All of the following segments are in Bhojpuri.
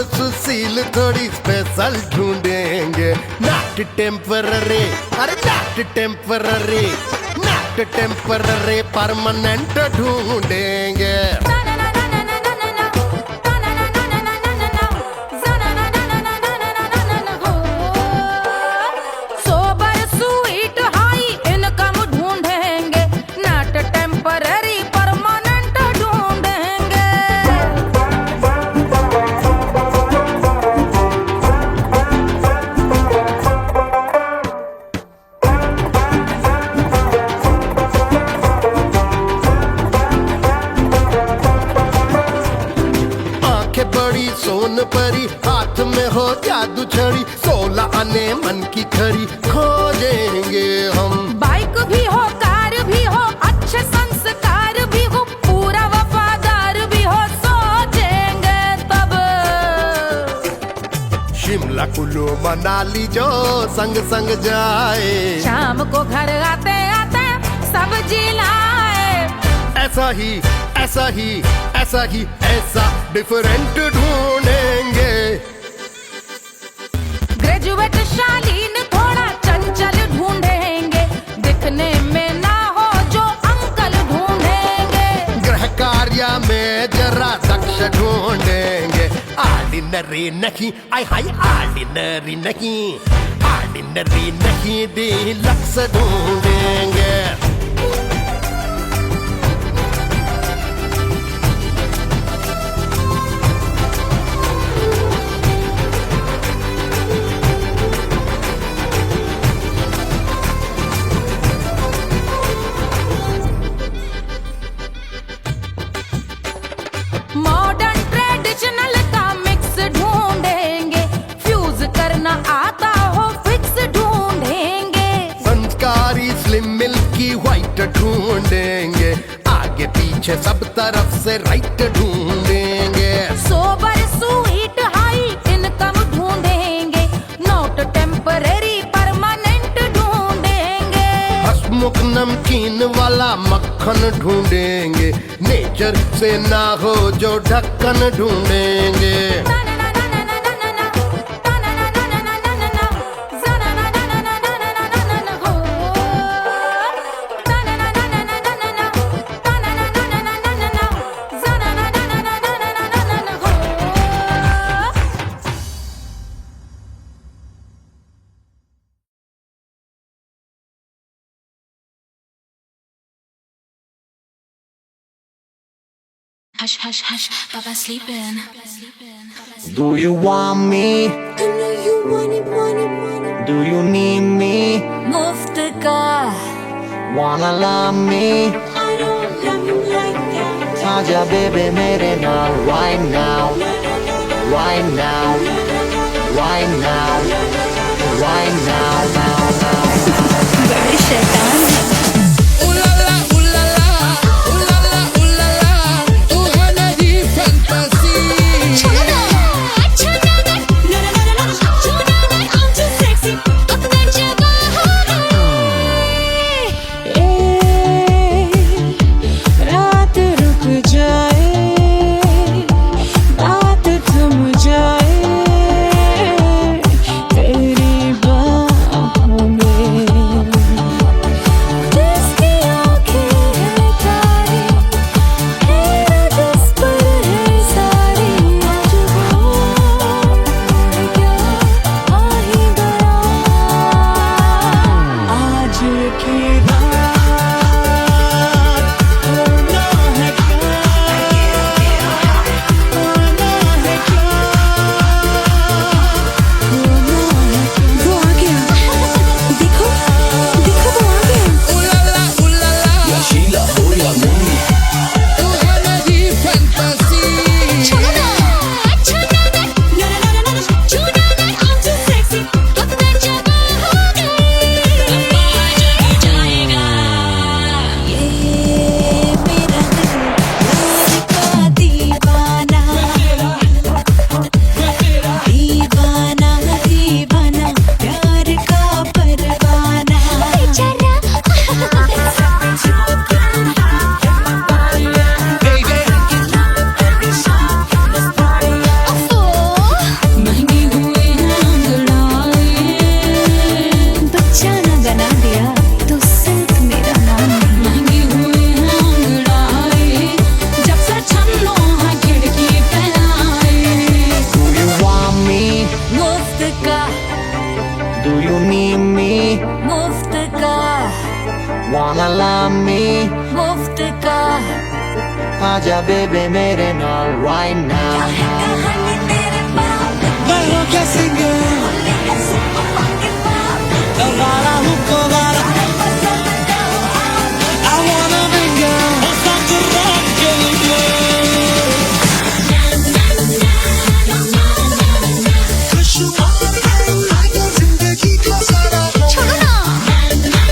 पर सुशील थोड़ी स्पेशल ढूंढेंगे। नॉट टेम्पररी, अरे not temporary, not temporary, permanent ढूंढेंगे। बड़ी सोन परी, हाथ में हो जादू छड़ी, 16 आने मन की खरी खोजेंगे हम। बाइक भी हो, कार भी हो, अच्छे संस्कार भी हो, पूरा वफादार भी हो, सोचेंगे तब। शिमला कुल्लू मनाली जो संग संग जाए, शाम को घर आते आते सब्जी लाए। ऐसा ही ऐसा ही ऐसा ही ऐसा डिफरेंट ढूंढेंगे। ग्रेजुएट शालीन थोड़ा चंचल ढूंढेंगे, दिखने में ना हो जो अंकल ढूंढेंगे। गृह कार्य में जरा दक्ष ढूंढेंगे। ऑर्डिनरी नहीं, आय हाय ऑर्डिनरी नहीं, ऑर्डिनरी नहीं, डीलक्स ढूंढेंगे। मॉडर्न ट्रेडिशनल का मिक्स ढूंढेंगे, फ्यूज करना आता हो फिक्स ढूंढेंगे। संस्कारी स्लिम मिल्की व्हाइट ढूंढेंगे, आगे पीछे सब तरफ से राइट ढूंढेंगे। सोबर स्वीट हाई इनकम ढूंढेंगे, नॉट टेम्पररी परमानेंट ढूंढेंगे। हंसमुख नमकीन वाला मक्खन ढूंढेंगे, नेचर से ना हो जो ढक्कन ढूंढेंगे। Hush, hush, hush, Baba sleeping. Do you want me? I know you want it, want it, want it. Do you need me? Muftaga. Wanna love me? I don't love you like that. Aja baby mere naal right now, right now, right now, right now, now, now. Bade shaitan hai. आजा बेबे मेरे नाल right now. मैं हूँ क्या सिंगर दोबारा हूँ दोबारा I wanna mingle और साथ rock के लिए खुशहाल लागे जिंदगी का सारा छोड़ो ना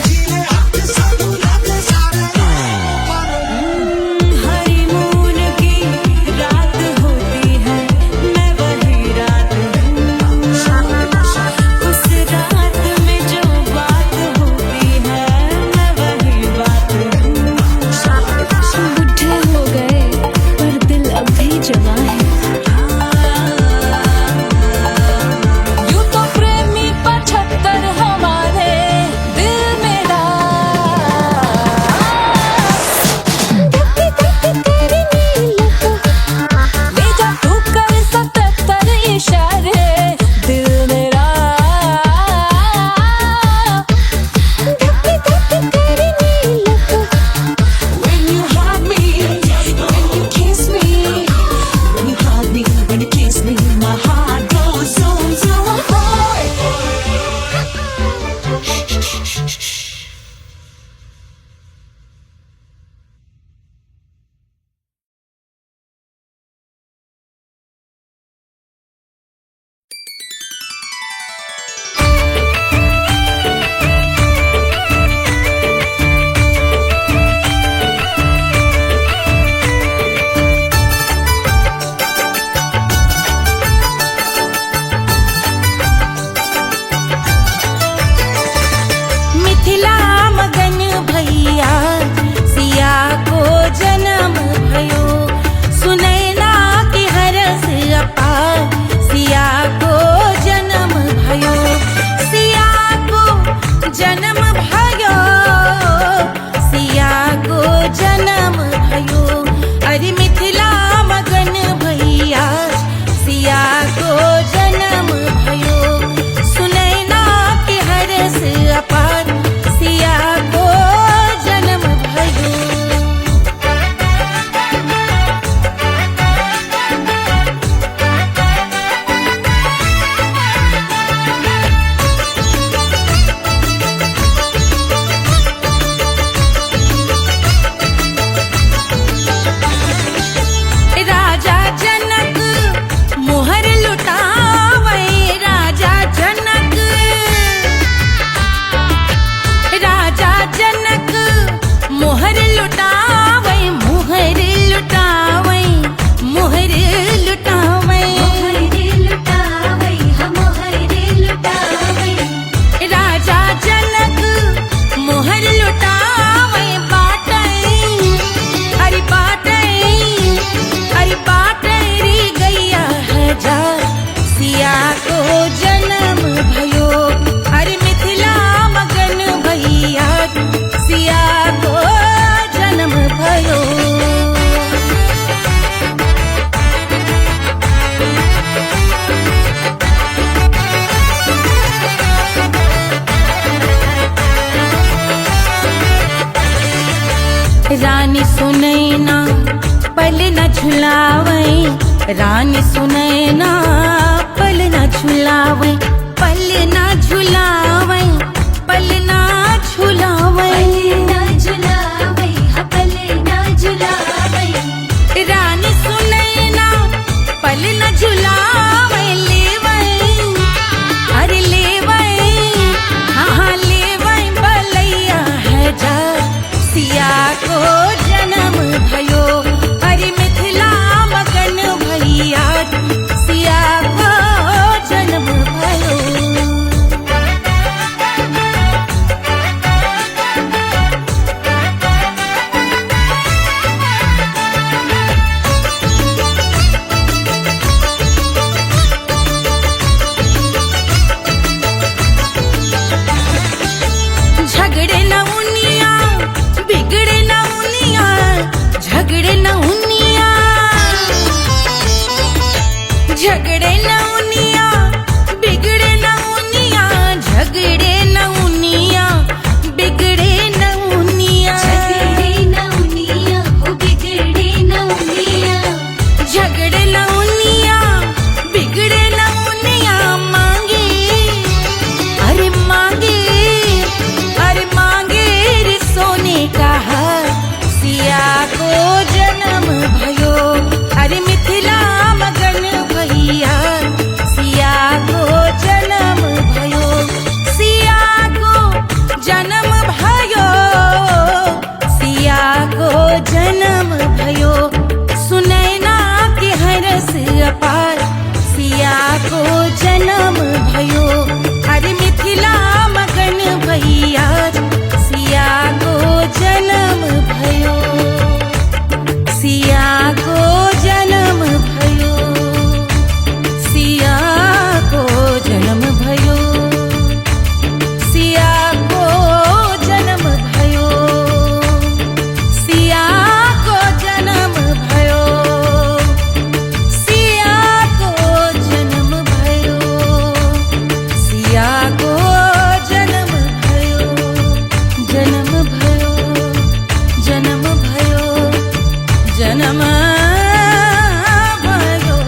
जीने अपने साथ लागे सारे हनीमून की रात होती है मैं वही रात हूँ उस रात में जो बात होती है मैं वही बात हूँ बुढ़े हो गए पर दिल अब भी जवान है यूं तो प्रेमी 75 हमारे दिल मेरा धक्के धक्के तेरी नीलत ले जा तू कर 77 इशारे दिल मेरा धक्के धक्के तेरी नीलत When you hug me, when you kiss me, when you hug me, when you kiss me, my heart goes zoom zoom. Mithila मगन भैया सिया को जन्म भयो सुनैना की हरस अपार सिया को जन्म भयो सिया को जन्म भयो सिया को जन्म भयो अरे मिथिला मगन भैया सिया को जन्म भयो सुनैना की हरस अपार सिया को जन्म भयो राजा जनक मोहर लुटावे राजा जनक राजा जनक मोहर लुटावे मोहर लुटावे मोहर लुटावे राजा जनक मोहर लुटावे बाटे अरे बाटे अरे बाटे री गैया हजार सिया को जन्म भयो अरे मिथिला मगन भैया सिया को जन्म भयो रानी सुनैना पल न झुलावे रानी सुनैना पल न झुलावे पल न झुलावे पल न झुलावे रानी सुनैना पल न झुलावे लेवे अरे लेवे हाँ लेवे बलैया है जा सिया को जन्म भयो अरे मिथिला मगन भैया अपार सिया को जन्म भयो अरे मिथिला मगन भैया सिया को जन्म भयो सिया को जन्म भयो सिया को जन्म भयो सिया को जन्म भयो सिया को जन्म भयो सिया को जन्म भयो सिया को जन्म भयो जन्म भयो जन्म भयो जन्म भयो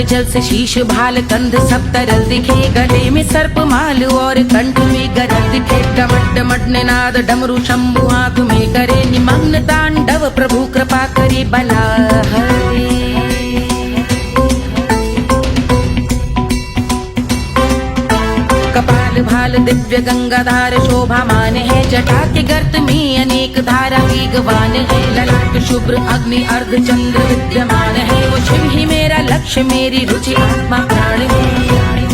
जल से शीश भाल कंध सब तरल दिखे गले में सर्प माल और कंठ में गरल दिखे डमट डमट निनाद डमरू शंभु आंख में करे निमग्न तांडव प्रभु कृपा करे बला हरे कपाल भाल दिव्य गंगाधार शोभामान है जटा के गर्त में अनेक धारा वेगवान है ललाट शुभ्र अग्नि अर्ध चंद्र विद्यमान है वो शिव ही मेरा लक्ष्य मेरी रुचि आत्मा प्राण है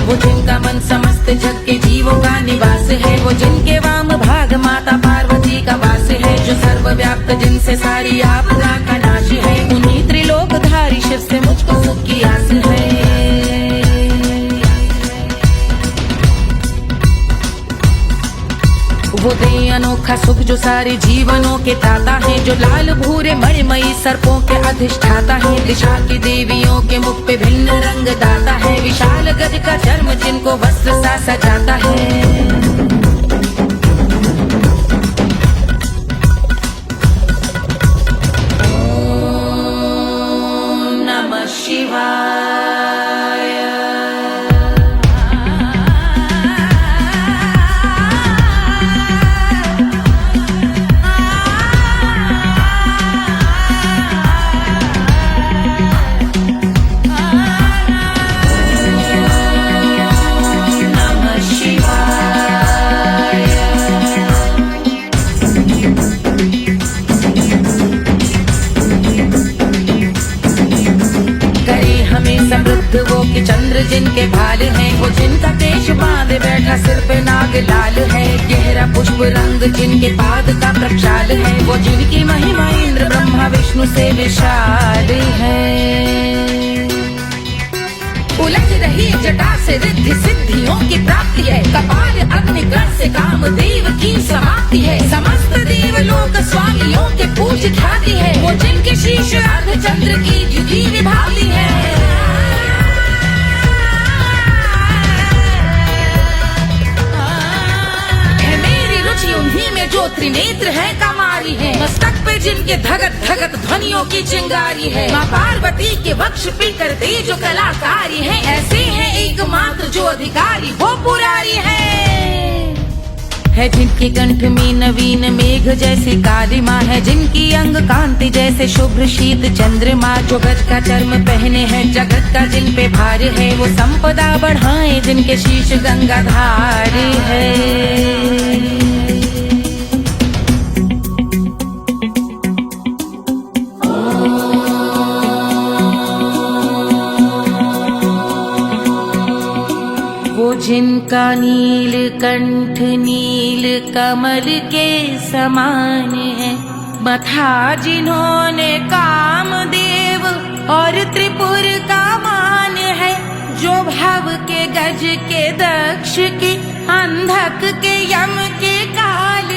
वो जिनका मन समस्त जग के जीवों का निवास है वो जिनके वाम भाग माता पार्वती का वास है जो सर्वव्याप्त जिनसे सारी आपदा का नाश है उन्हीं त्रिलोकधारी शिव से मुझको सुख की आस है वो दे अनोखा सुख जो सारे जीवनों के दाता है जो लाल भूरे मणिमयी सर्पों के अधिष्ठाता है दिशा की देवियों के मुख पे भिन्न रंग दाता है विशाल गज का चर्म जिनको वस्त्र सा सजाता है वो कि चंद्र जिनके भाल हैं वो जिनका केश बांधे बैठा सिर पे नाग लाल है गहरा पुष्प रंग जिनके पाद का प्रक्षाल है वो जिनकी महिमा इंद्र ब्रह्मा विष्णु से विशाल है उलझ रही जटा से रिद्धि सिद्धियों की प्राप्ति है कपाल अग्निगण से कामदेव की समाप्ति है समस्त देवलोक स्वामियों के पूज ख्याति है वो जिनके शीश अर्ध चंद्र की द्युति विभाती है उन्हीं में जो त्रिनेत्र है कमारी है मस्तक पे जिनके धगत धगत ध्वनियों की चिंगारी है माँ पार्वती के वक्ष पे करते जो कलाकारी है ऐसे हैं एकमात्र जो अधिकारी वो पुरारी है जिनके कंठ में नवीन मेघ जैसे कालिमा है जिनकी अंग कांति जैसे शुभ्र शीत चंद्रमा जो गज का चर्म पहने हैं जगत का जिन पे भार है वो संपदा बढ़ाए जिनके शीश गंगाधार है जिनका नील कंठ नील कमल के समान है मथा जिन्होंने कामदेव और त्रिपुर का मान है जो भव के गज के दक्ष के अंधक के यम के काल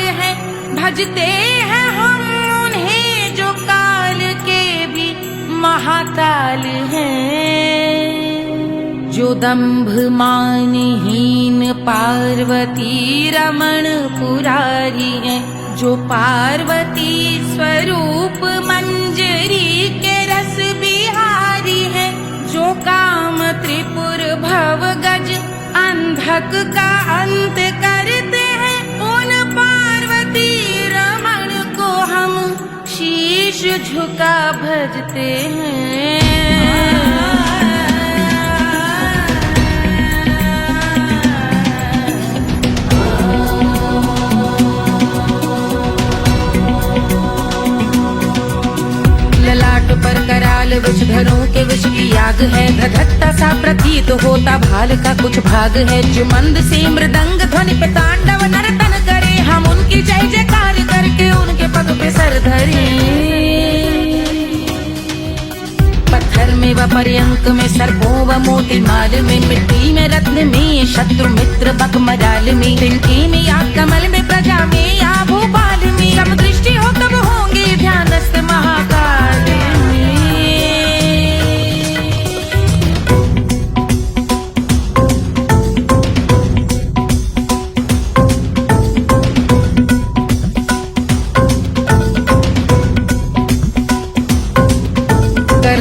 भजते हैं हम उन्हें जो काल के भी महाकाल हैं, जो दंभ मानहीन पार्वती रमण पुरारी हैं, जो पार्वती स्वरूप मंजरी के रस बिहारी है, जो काम त्रिपुर भव गज अंधक का अंत करते हैं, उन पार्वती रमण को हम शीश झुका भजते हैं। ललाट पर कराल विषधरों के विष की आग है, धधकता सा प्रतीत होता भाल का कुछ भाग है, जो मंद से मृदंग ध्वनि पे तांडव नर्तन करे, हम उनकी जय जयकार करके उनके पग पे सर धरे। पत्थर में व पर्यंक में सर्पों व मोती माल में, मिट्टी में रत्न में शत्रु मित्र बक मजाल में, तिनके में या कमल में प्रजा में या भोपाल में, सब दृष्टि हो तब होंगे ध्यानस्थ महाकाल में।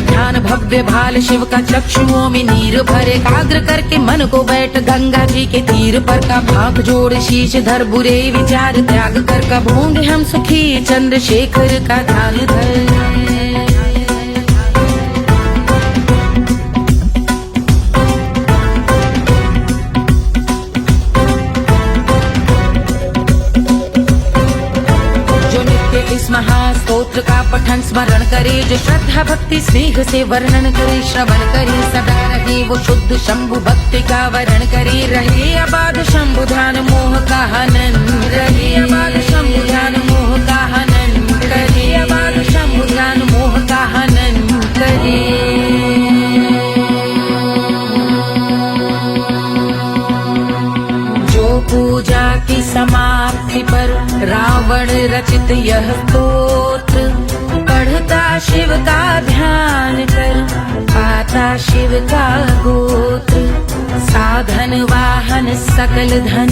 ध्यान भव्य भाल शिव का चक्षुओं में नीर भरे, एकाग्र करके मन को बैठ गंगा जी के तीर पर, का भाग जोड़ शीश धर बुरे विचार त्याग कर, कब होंगे हम सुखी चंद्रशेखर का ध्यान धर। महास्तोत्र का पठन स्मरण करे, जो श्रद्धा भक्ति स्नेह से वर्णन करे, श्रवण करे सदा रहे वो शुद्ध शंभु भक्ति का वरण करे, रहे अबाध शंभु ध्यान मोह का हनन, रहे अबाध शंभु ध्यान मोह का हनन करे, अबाध शंभु ध्यान मोह का हनन करे। पूजा की समाप्ति पर रावण रचित यह स्तोत्र, पढ़ता शिव का ध्यान कर पाता शिव का गोत्र, साधन वाहन सकल धन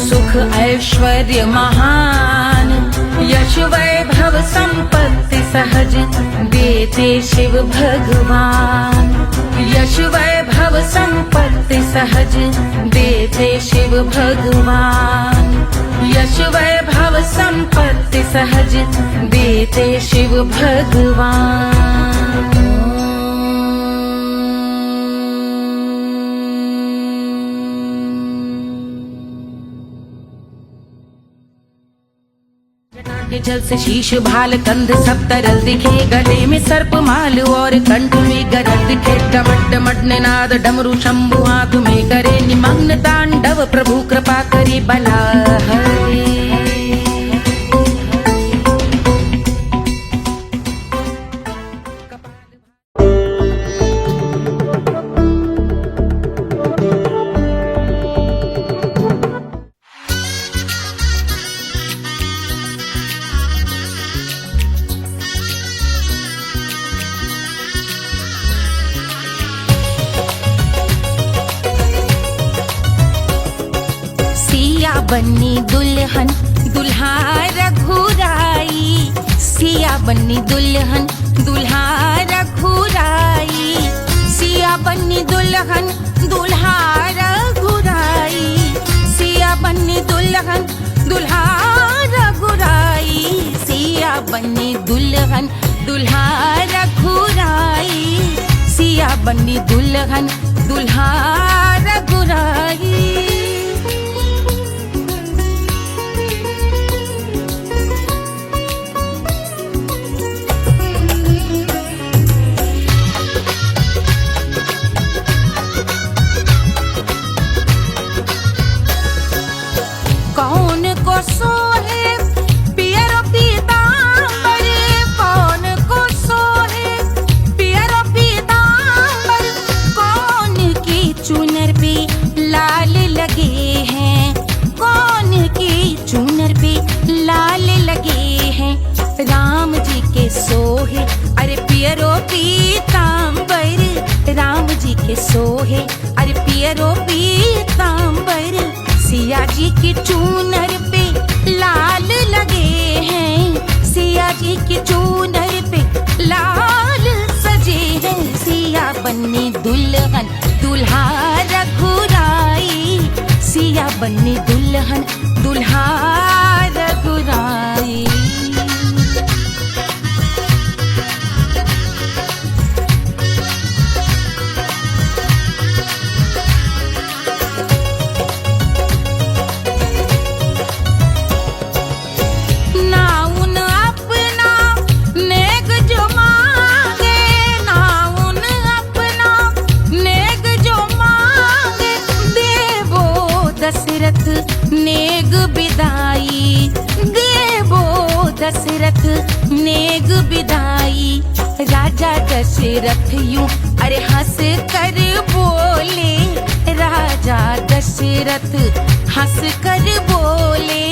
सुख ऐश्वर्य महान, यश वैभव संपत्ति सहज देते शिव भगवान, यश वैभव संपत्ति सहज देते शिव भगवान, यश वैभव संपत्ति सहज देते शिव भगवान। के जल से शीश भाल कंध सब तरल दिखे, गले में सर्प माल और कंठ में गरज दिखे, डमट डमट निनाद डमरू शंभु हाथ में करे, निमग्न तांडव प्रभु कृपा करे बला हरे। बन्नी दुल्हन दुल्हा रघुराई, सिया बन्नी दुल्हन दुल्हा रघुराई, सिया बन्नी दुल्हन दुल्हा रघुराई, सिया बन्नी दुल्हन दुल्हा रघुराई, सिया बन्नी दुल्हन दुल्हा रघुराई, सिया बन्नी दुल्हन दुल्हा रघुराई। कौन को सोहे पियरो पीतांबर, कौन को सोहे पियरो पीतांबर, कौन की चुनर पे लाल लगे सोहे अरे पियरो पीतांबर, सिया जी की चूनर पे लाल लगे हैं, सिया जी की चूनर पे लाल सजे हैं। सिया बन्नी दुल्हन दुल्हा रघुराई, सिया बन्नी दुल्हन दुल्हा रघुराई। नेग बिदाई देवो दशरथ नेग बिदाई। राजा दशरथ यूं अरे हंस कर बोले, राजा दशरथ हंस कर बोले,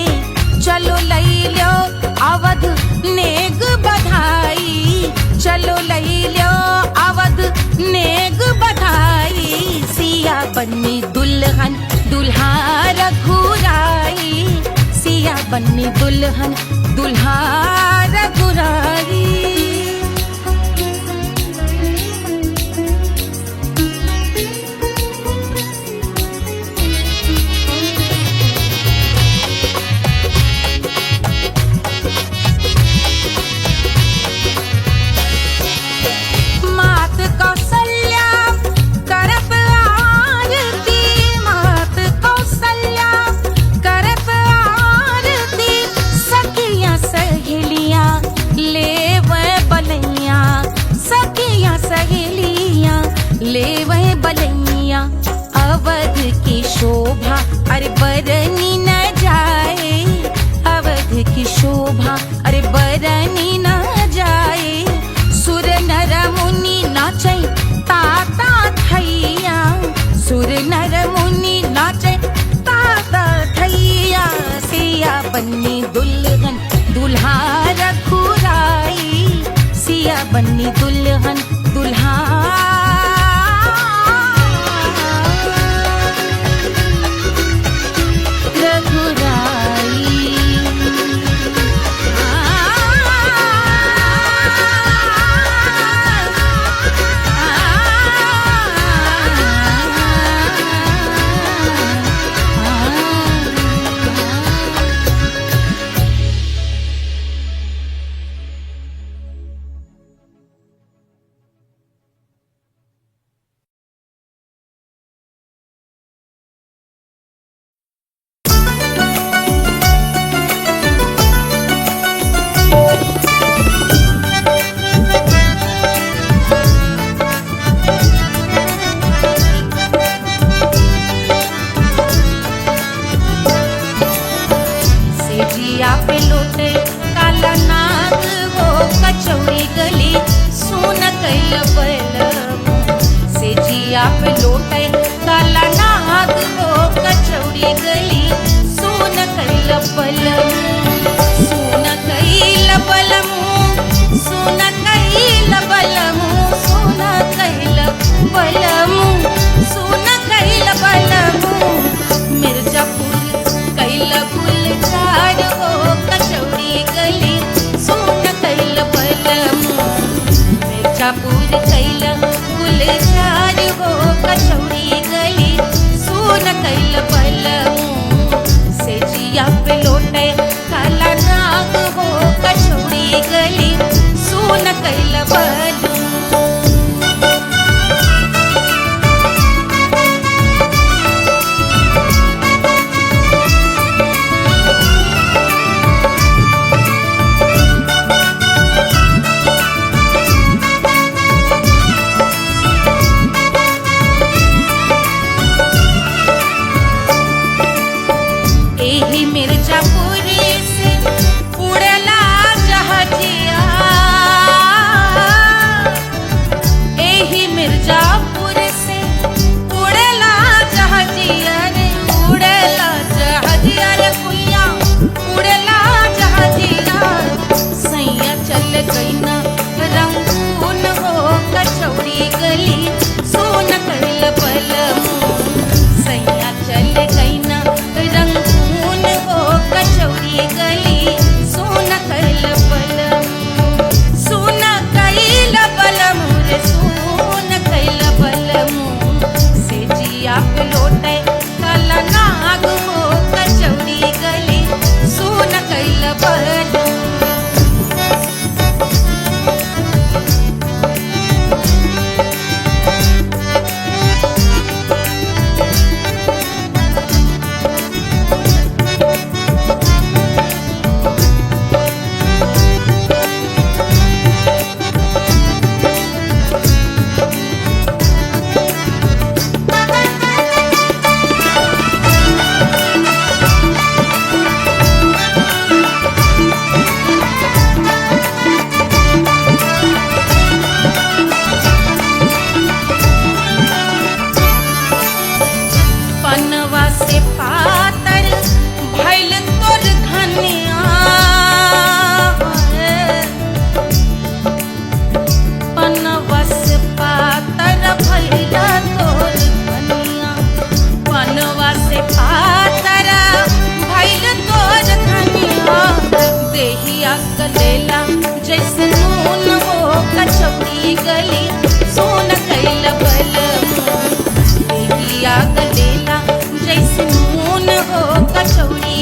चलो लई लो अवध नेग बधाई, चलो लई लो अवध नेग बधाई। सिया बन्नी दुल्हन दुल्हा रघुराई, सिया बन्नी दुल्हन दुल्हा रघुराई। ले वह बलैया अवध की शोभा अरे बरनी न जाए, अवध की शोभा अरे बरनी न जाए। सुर नर मुनि नाचे ताता थैया, सुर नर मुनि नाचे ताता थैया। सिया बन्नी दुल्हन दुल्हा रघुराई, सिया बन्नी दुल्हन दुल्हा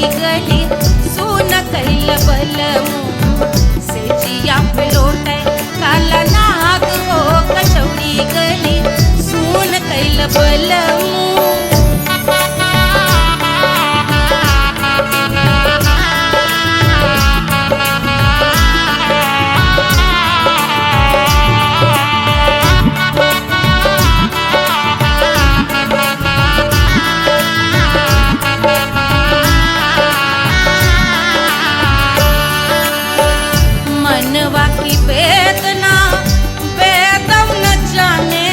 कचौड़ी गली सुन कैल बलमू से जिया पे लोटे काला नाग हो कचौड़ी गली सुन कैल बलमू मनवा की वेदना वेदम न जाने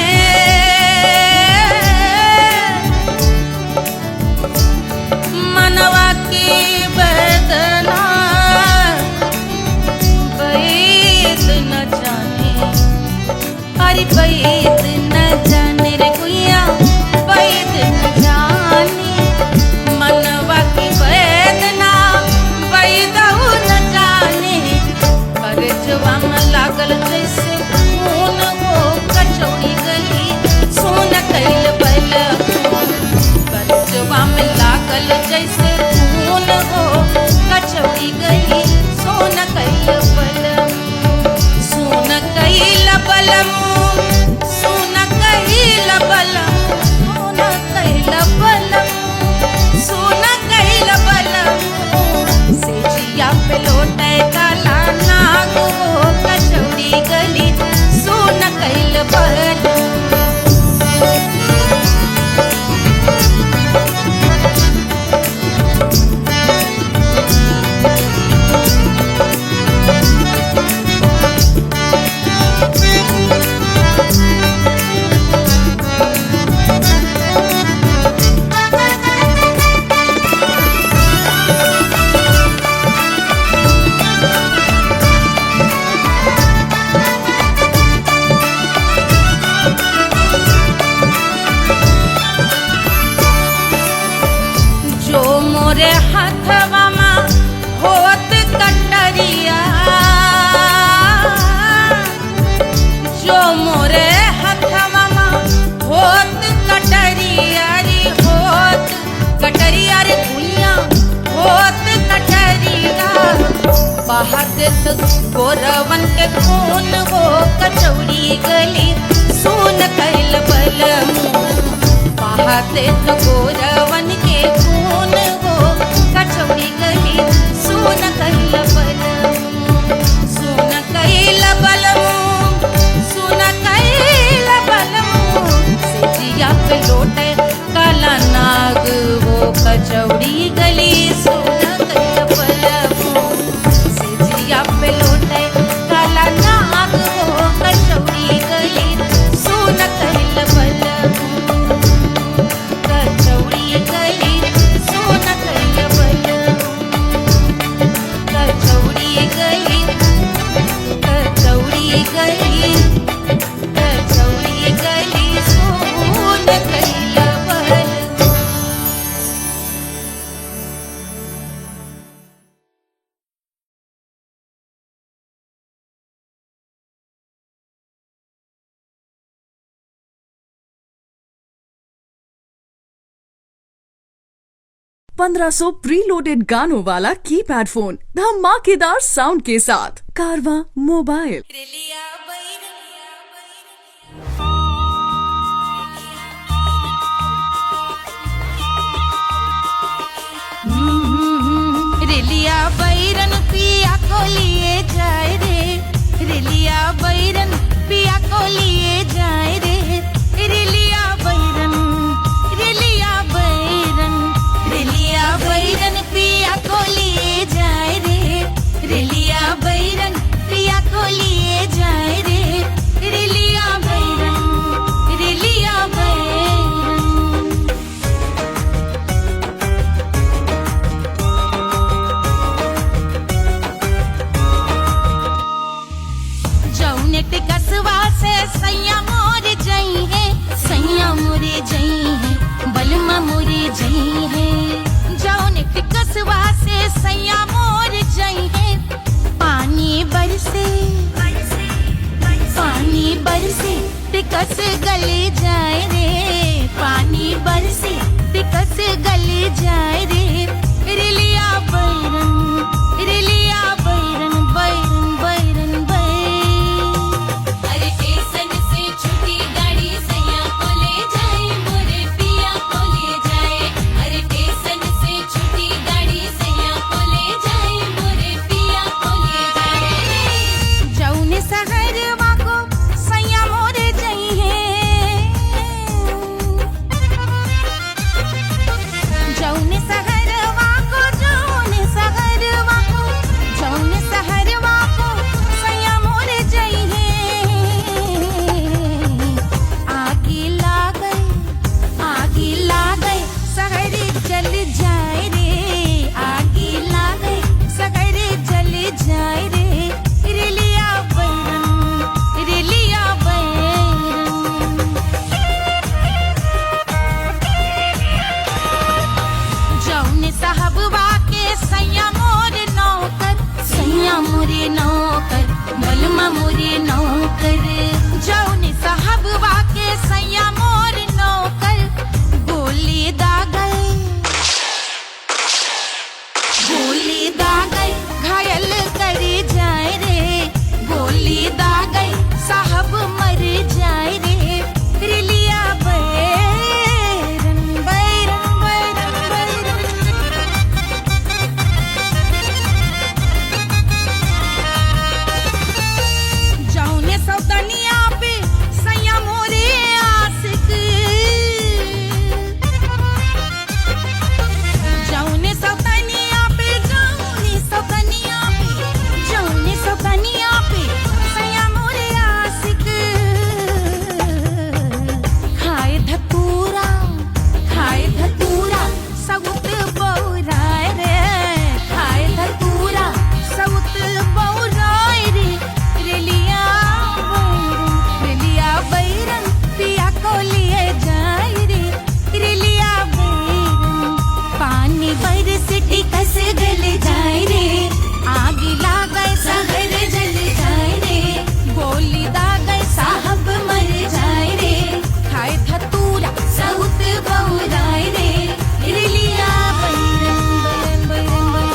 मनवा की वेदना वेद न जाने अरे वेद न जाने रे गुइया वेद न जाने मनवा की वेदना वेद न जाने करजवा में लागल जैसे खून हो कचौड़ी गली सुन कैल बलमू करजवा में लागल जैसे खून हो कचौड़ी गली सुन कैल बलमू सुन कैल बलमू सुन कैल बलमू सुन कैल बलमू सुन कैल बलमू से जिया पे लोटे काला नाग हो कचौड़ी गली सुन कैल बलमू जो मोरे हाथवा में होत कटरिया जो मोरे हाथवा में होत कटरिया रे होत कटरिया रे दुनिया होत कटरिया बहात गोरवन के खून हो कचौड़ी गली सुन कैल बलमू बहाते तो गोरवन के खून हो कचौड़ी गली सुन कैल बलमू सुन कैल बलमू सुन कैल बलमू से जिया पे लोटे काला नाग हो कचौड़ी गली सुन कैल बलमू से जिया पे लोटे काला नाग हो कचौड़ी गली सुन कैल बलमू कचौड़ी गली सुन कैल बलमू कचौड़ी गली कचौड़ी गली कचौड़ी गली सुन कैल बलमू पंद्रह सौ प्रीलोडेड गानों वाला कीपैड फोन धमाकेदार साउंड के साथ कारवा मोबाइल। रेलिया बैरन पिया को लिए जाए रे रेलिया बैरन पिया को लिए जाए रे रेलिया बैरन रेलिया बैरन रेलिया बैरन पिया को लिए जाए रे रेलिया बैरन पिया को लिए जाए रे रेलिया बैरन रेलिया बैरन जौनेट कसवा से सैया मोरे जई है सैया मोरे जई है बलमा मोरे जई है जौनेट कसवा से सैया मोरे जई है पानी बरसे टिकस गले जाए रे पानी बरसे टिकस गले जाए रे रेलिया सिटी कस गल जाए रे, आग लागे शहर जल जाए रे, गोली दागे साहब मर जाए रे, खाए धतूरा सहुत बहुराए रे, रिलिया बैरन बैरन बैरन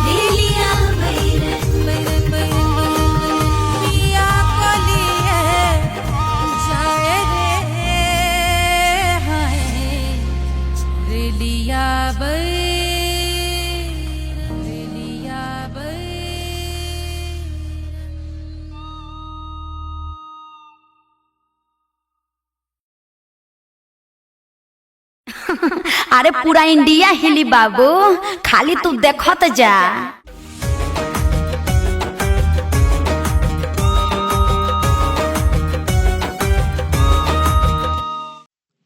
रिलिया बैरन बैरन बैरन पिया कलिए जाए रे, हाय रिलिया बैरन रिलिया बैरन। अरे पूरा इंडिया हिली बाबू, खाली तू देखत जा।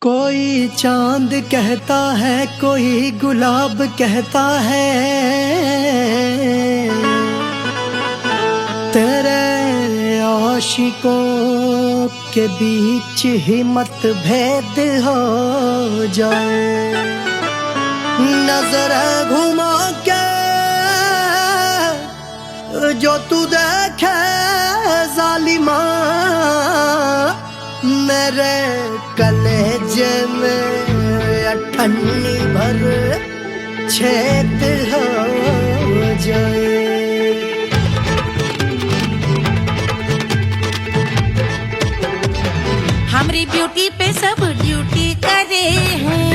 कोई चांद कहता है, कोई गुलाब कहता है, तेरे आशिकों के बीच ही मतभेद हो जाए। नजर घुमा के जो तू देखे जालिमा, मेरे कलेजे में अठन्नी भर छेद हो जाए। हमारी ब्यूटी पे सब ड्यूटी करे हैं,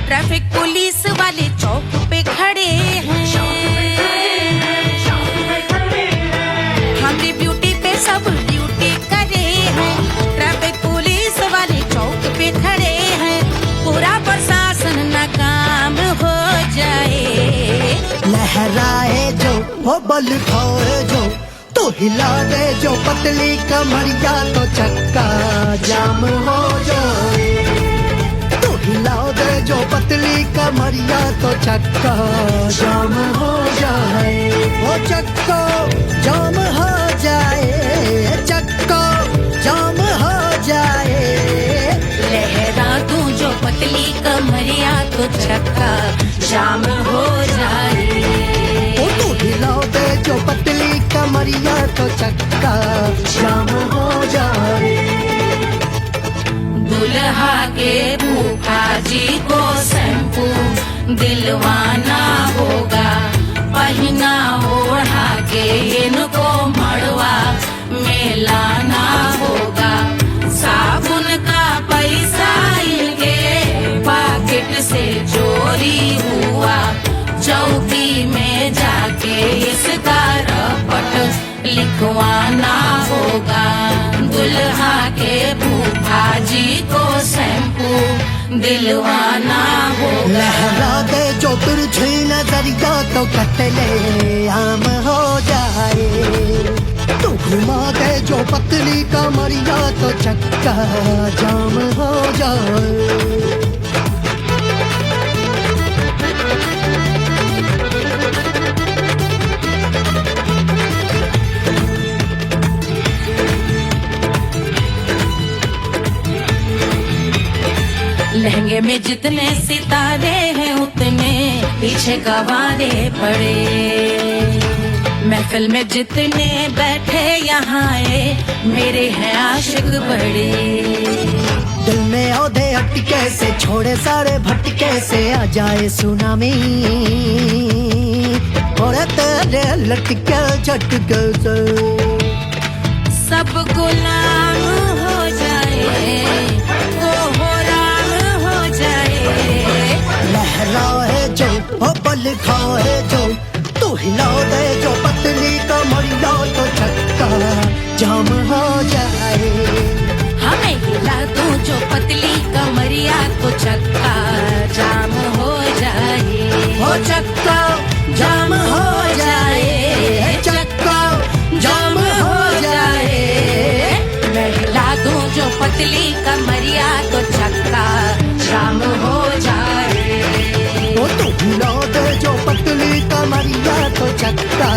ट्रैफिक पुलिस वाले चौक पे खड़े हैं, हमारी ब्यूटी पे सब ड्यूटी करे हैं, ट्रैफिक पुलिस वाले चौक पे खड़े हैं, पूरा प्रशासन नाकाम हो जाए। लहराए जो वो बल खाए जो, तो हिला दे जो पतली कमरिया, तो चक्का जाम हो जाए। तो हिला दे जो पतली कमरिया, तो चक्का जाम हो जाए। वो चक्का जाम हो जाए, चक्का जाम हो जाए। लहरा तू जो पतली कमरिया, तो चक्का जाम हो जाए। ओ तो हिलाओ दे जो पतली कमरिया, तो चक्का जाम हो जाए। दुल्हा के फूफा जी को शैम्पू दिलवाना होगा, पहना ओढ़ा के इनको मड़वा में लाना होगा, साबुन का पैसा इनके पॉकेट से चोरी हुआ, चौकी में जाके इसका रपट लिखवाना होगा। दुल्हा के फूफा जी को शैम्पू दिलवाना होगा। लहरा दे जो तिरछी नजरिया, तो कतले आम हो जाए। तो घुमा दे जो पतली कमरिया, तो चक्का जाम हो जाए। लहंगे में जितने सितारे हैं, उतने पीछे गवारे पड़े, महफिल में जितने बैठे यहाँ आए, मेरे हैं आशिक बड़े। दिल में औधे अटके से, छोड़े सारे भटके से, आ जाए सुनामी, और तेरे लटके झटके से सब गुलाम हो जाए, वो हो राम हो जाए। लहराए जो ओ बल खाए जो, तू हिला दे जो पतली कमरिया, तो चक्का जाम हो जाए। हमें हिला दूं जो पतली कमरिया, तो चक्का जाम हो जाए। ओ चक्का जाम हो जाए, चक्का जाम हो जाए। मैं हिला दूं जो पतली कमरिया, तो चक्का जाम हो जाए। ओ तू हिला दे जो पतली कमरिया, तो चक्का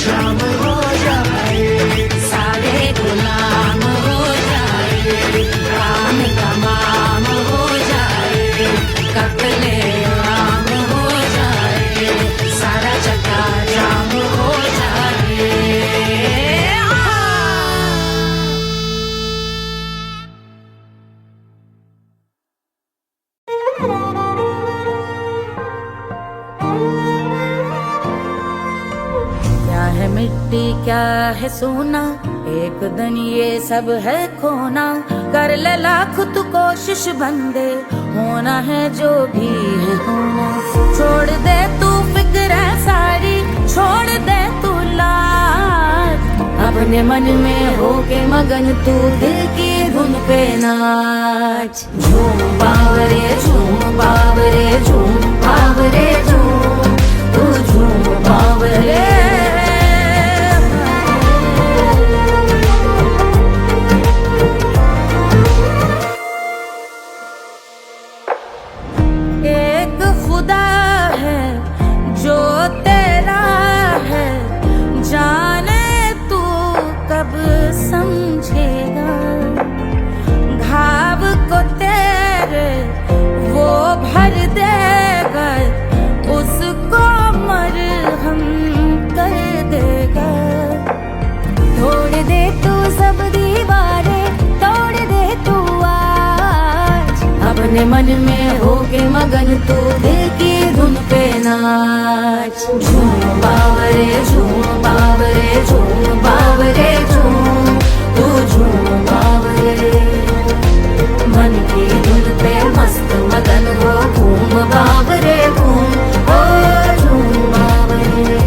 जाम हो जाए। सारे गुलाम हो जाए, काम तमाम हो जाए, मिट्टी क्या है सोना, एक दिन ये सब है खोना। कर ले लाख तू कोशिश बंदे, होना है जो भी है होना। छोड़ दे तू फिक्र सारी, छोड़ दे तू लाज, अपने मन में होके मगन तू दिल की धुन पे नाच। झूम बावरे झूम बावरे झूम बावरे झूम, तू झूम बावरे। एक खुदा है जो तेरा है, जाने तू कब समझेगा। घाव को तेरे वो भर देगा, उसको मरहम कर देगा। तोड़ दे तू सब दीवारें, तोड़ दे तू आज, अपने मन में होके मगन तू दिल की धुन पे नाच। झूम बावरे झूम बावरे झूम बावरे झूम, तू झूम बावरे। मन की धुन पे मस्त मगन हो, घूम बावरे घूम, ओ झूम बावरे।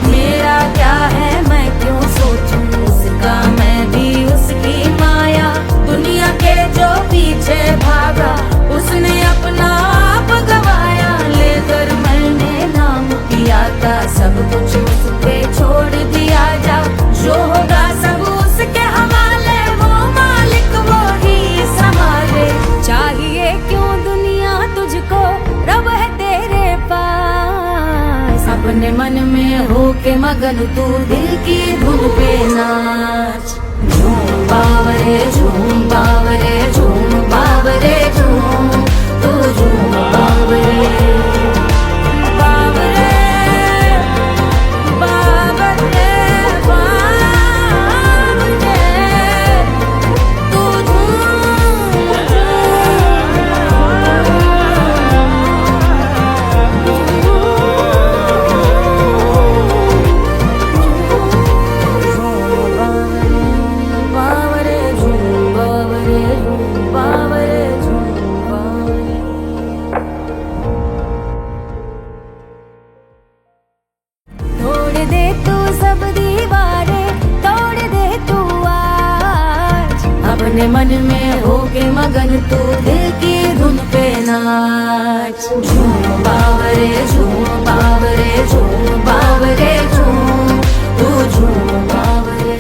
मेरा क्या है मैं क्यों सोचूं उसका, मैं भी उसकी माया। दुनिया के जो पीछे भागा, उसने अपना आप गवाया। लेकर मैंने नाम किया था, सब कुछ उस पे छोड़ दिया जा। जो होगा सब उसके हवाले, वो मालिक वो ही संभाले। चाहिए क्यों दुनिया तुझको, रब है तेरे पास। अपने मन में होके मगन तू दिल की धुन पे नाच। झूम बावरे झूम बावरे झूम बावरे झूम, तू झूम बावरे। बावरे बावरे बावरे, तू बावरे झूम बावरे झूम बावरे झूम बावरे। तोड़ दे तू सब दीवारें, तोड़ दे तू आज, अपने मन में होके मगन तू दिल की धुन पे नाच। झूम बावरे झूम बावरे झूम बावरे झूम, तू झूम बावरे।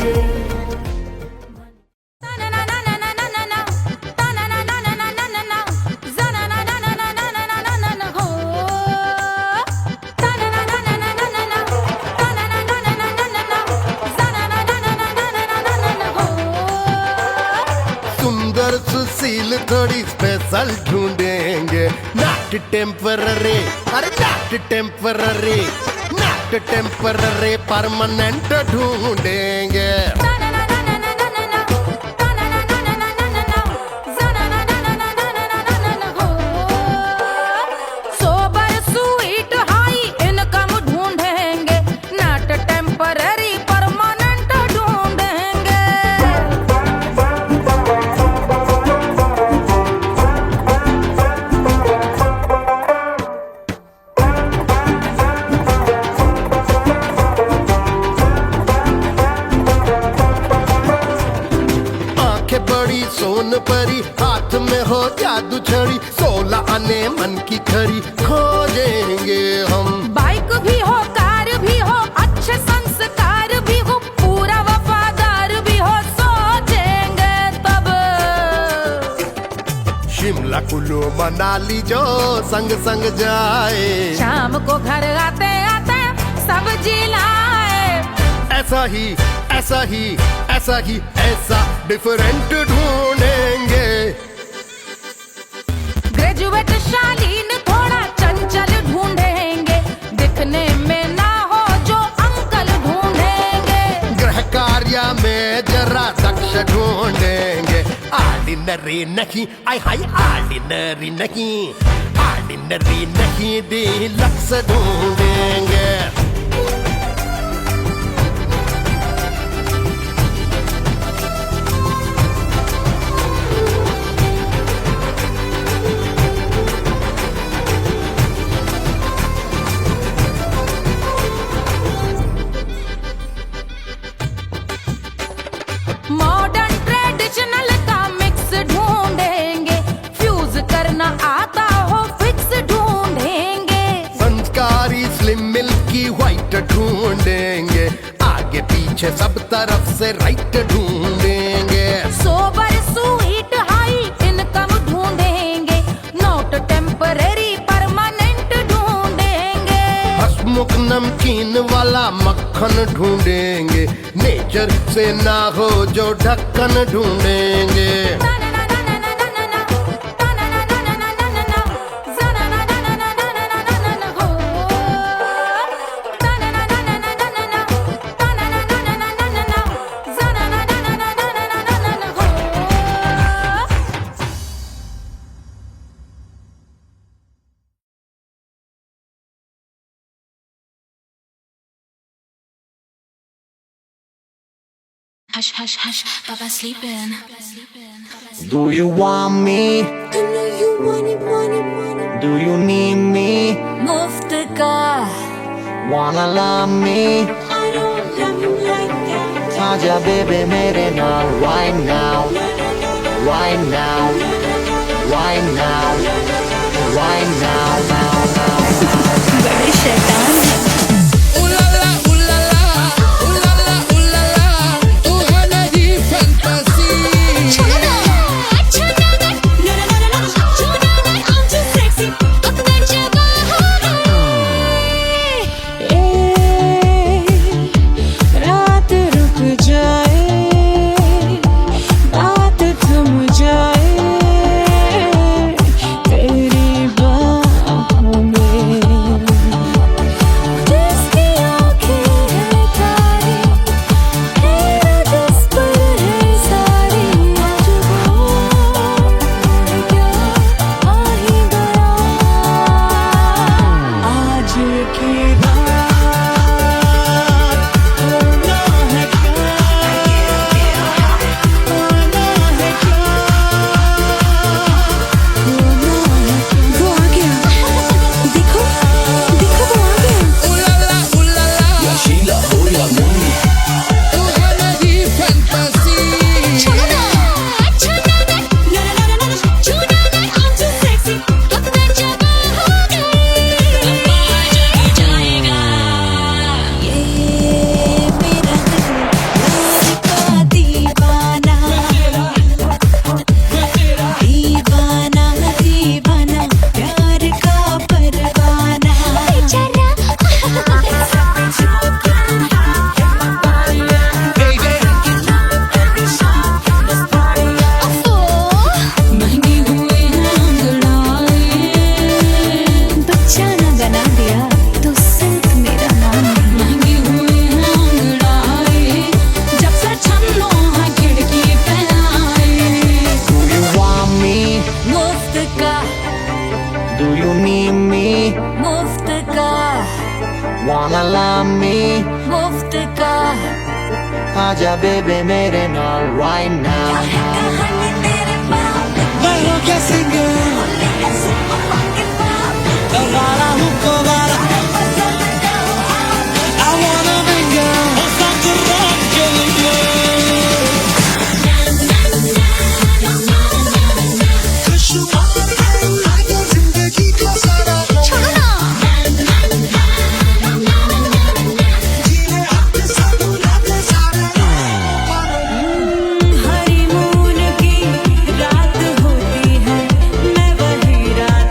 सुंदर सुशील थोड़ी स्पेशल ढूंढेंगे, नॉट टेम्पररी, अरे not temporary, not temporary, permanent ढूंढेंगे। सोबर स्वीट हाई इनकम ढूंढेंगे, नॉट टेम्पररी परमानेंट ढूंढेंगे। आंखें बड़ी सोन परी, हाथ में हो जादू छड़ी, 16 आने मन की खरी खोजेंगे हम। बाइक भी हो कार भी हो, अच्छे संस्कार भी हो, पूरा वफादार भी हो, सोचेंगे तब। शिमला कुल्लू मनाली जो संग संग जाए, शाम को घर आते आते सब्जी लाए। ऐसा ही ऐसा ही ऐसा ही ऐसा डिफरेंट ढूंढेंगे। ग्रेजुएट शालीन थोड़ा चंचल ढूंढेंगे, दिखने में ना हो जो अंकल ढूंढेंगे। गृह कार्य में जरा दक्ष ढूंढेंगे, ऑर्डिनरी नहीं, आई हाय ऑर्डिनरी नहीं, ऑर्डिनरी नहीं, डीलक्स ढूंढेंगे। पीछे सब तरफ से राइट ढूंढेंगे। सोबर स्वीट हाई इनकम ढूंढेंगे, नोट टेम्परेरी परमानेंट ढूंढेंगे। हंसमुख नमकीन वाला मक्खन ढूंढेंगे, नेचर से ना हो जो ढक्कन ढूंढेंगे। Hush, hush, hush, Papa's sleeping. Do you want me? I know you want it. Do you need me? मुफ्त का Wanna love me? I don't love you like that. आजा baby मेरे नाल right now, right now, right now, right now, now, now. बड़े शैतान हैं। Wanna love me? मुफ्त का आजा baby मेरे नाल right now. मैं हो क्या सिंगर, वाला हूँ को वाला। I wanna mingle, हो साथ rock के लिए। खुशहाल है लागे जिंदगी का सारा। हनीमून की रात होती है, मैं वही रात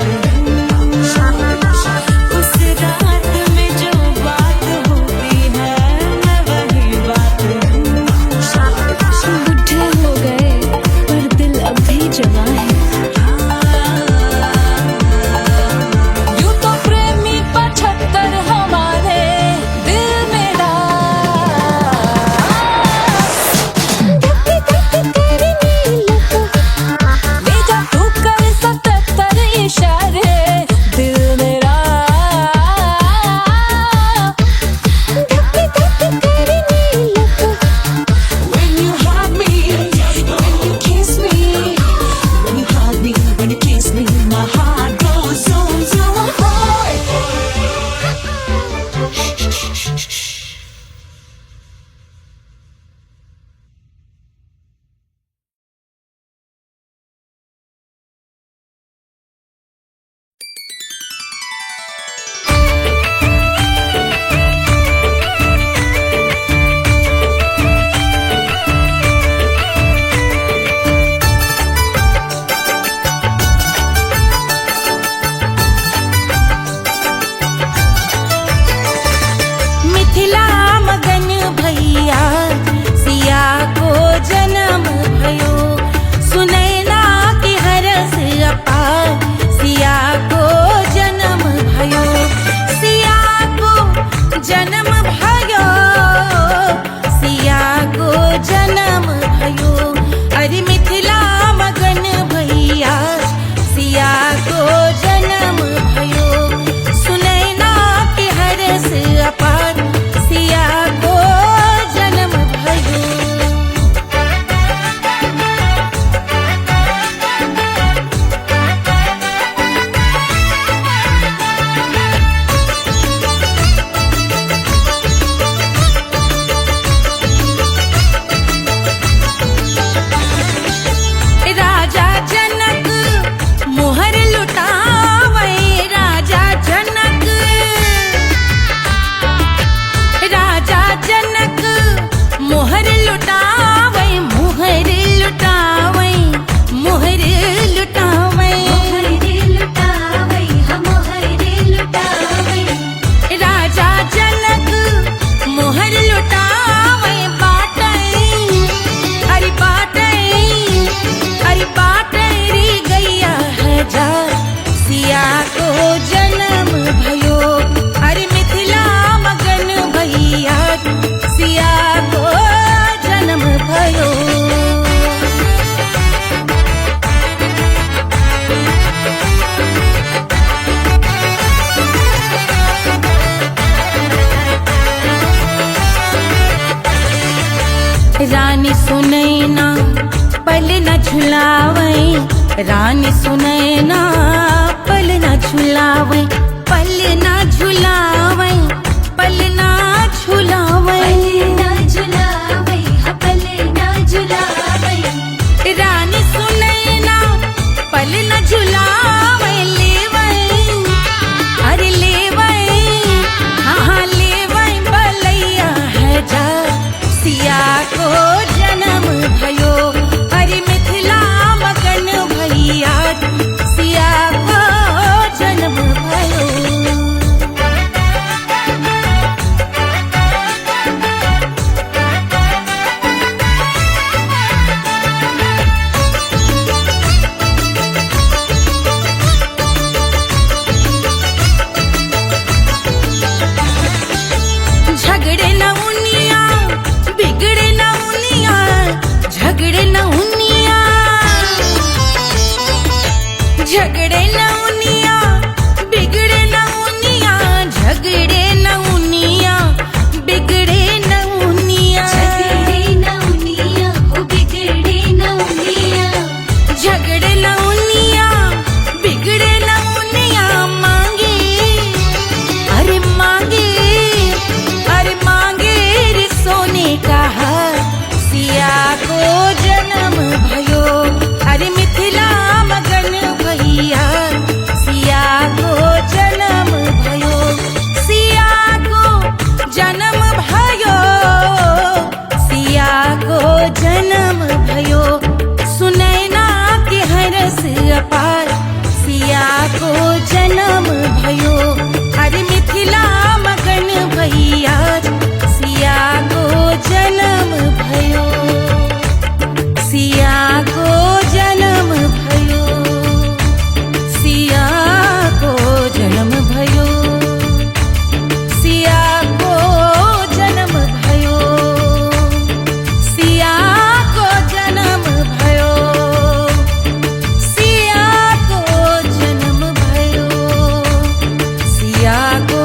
सुनैना पल न झुलावे, रानी सुनैना पल न झुलावे, पल न झुलावे, पल न झुलावे, पल न झुलावे, रानी सुनैना पल न झुलावे, लेवै अरे लेवै, हाँ लेवै बलैया है जा, सिया को जन्म भयो, अरे मिथिला मगन भैया, सिया को जन्म भयो। झगड़े न उनिया, बिगड़े न उनिया, झगड़े न उनिया, झगड़े न उनिया, बिगड़े न उनिया, झगड़े न उनिया, बिगड़े न उनिया, झगड़े न उनिया, बिगड़े न उनिया, झगड़े न उनिया, बिगड़े न उनिया, मांगे अरे मांगे, अरे मांगे रे सोने का हार, सिया को जन्म भयो, अरे मिथिला मगन भैया, सिया को जन्म भयो, सिया को जन्म भयो, सिया को जन्म भयो, सुनैना के हरस अपार, सिया को जन्म भयो, अरे मिथिला मगन भैया, सिया को जन्म भयो, सिया को जन्म भयो, सिया को जन्म भयो, सिया को जन्म भयो, सिया को जन्म भयो, सिया को जन्म भयो, सिया को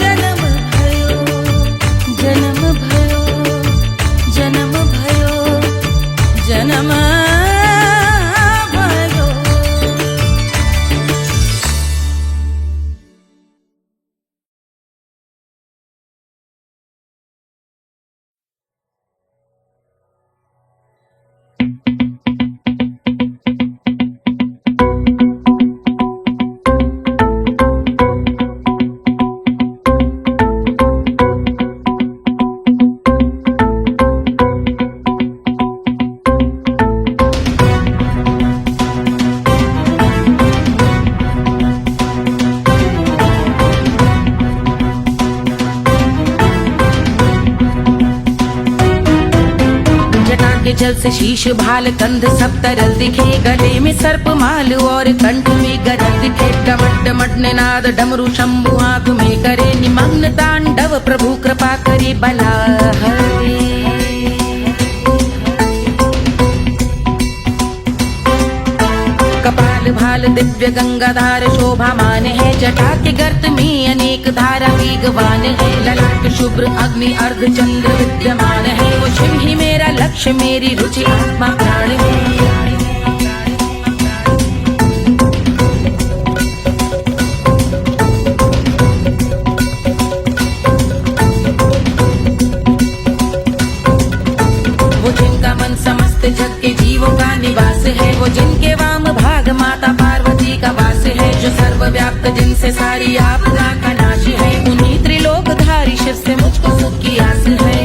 जन्म भयो, जन्म भयो, जन्म भयो, जन्म भयो। के जल से शीश भाल कंध सब तरल दिखे, गले में सर्प माल और कंठ में गरल दिखे, डमट डमट निनाद डमरू शंभु आंख में करे निमग्न तांडव, प्रभु कृपा करे बला हरे। कपाल भाल दिव्य गंगाधार शोभामान है, जटा के गर्त में अनेक धारा वेगवान है, ललाट शुभ्र अग्नि अर्ध चंद्र विद्यमान है, वो शिव ही मेरा लक्ष्य मेरी रुचि आत्मा प्राण है। वो जिनका मन समस्त जग के जीवों का निवास है, वो जिनके वाम भाग माता पार्वती का वास है, जो सर्वव्याप्त जिनसे सारी आपदा का नाश है, उन्हीं त्रिलोकधारी शिव से मुझको सुख की आस है।